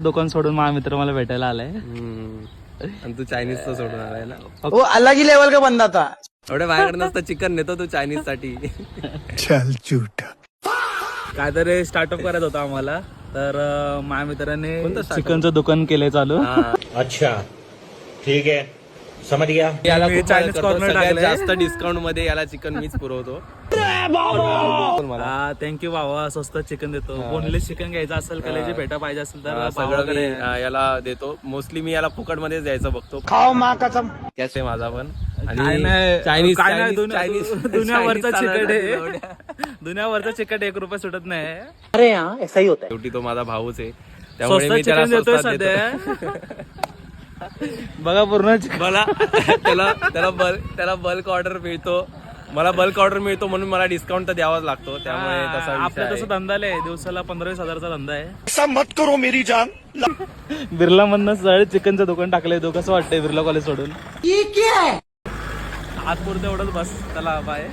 दुकान सोडून माझा मित्र मला भेटायला आलाय. आणि तू चायनीजचं सोडून आलाय ना. वो अलग ही लेवल का बंदा था. एवढ्या माझ्याकडे नसतं चिकन नेतो तू चायनीज साठी. चल झूठ. काहीतरी स्टार्टअप करायचं होतं आम्हाला, तर माझ्या मित्राने चिकनचं दुकान केलंय चालू. अच्छा ठीक आहे समज गया. याला मी खूप Chinese मदत करतो. corner सगळ्यात टाकलंय. जास्त डिस्काउंट मध्ये याला चिकन मीच पुरवतो. थँक्यू भावा, स्वस्त चिकन देतो. बोनलेस चिकन घ्यायचं असेल, कलेजी भेटा पाहिजे असेल तर सगळं भावाकडे मी याला देतो. मोस्टली मी याला फुकट मध्येच द्यायचं बघतो. खाओ माँ कसम. कॅश आहे माझा पण. काय नाही, चायनीज काय नाही, चायनीज दुनियावरचा चायनीज चिकट आहे. चालवण्यात दुनियावरचा चिकट 1 रुपया सुटत नाही. अरे यहाँ ऐसा ही होता है. शेवटी तो माझा भाऊच आहे, त्यामुळे स्वस्त मी त्याला चिकन देतोय स्वस्तात देतो. सध्या. बघा पूर्ण मला त्याला बल्क ऑर्डर मिळतो. मला बल्क ऑर्डर मिळतो म्हणून मला डिस्काउंट तर द्यावाच लागतो. त्यामुळे तसा विषय आपला तसा आहे. धंदा आहे, दिवसाला 15-20 हजारचा धंदा आहे. ऐसा मत करो मेरी जान. बिर्ला मधनं सगळे चिकनचं दुकान टाकलंय. तो कसं वाटतंय बिर्ला कॉलेज सोडून? ये क्या है. आजपुरतं एवढंच बस. चला बाय.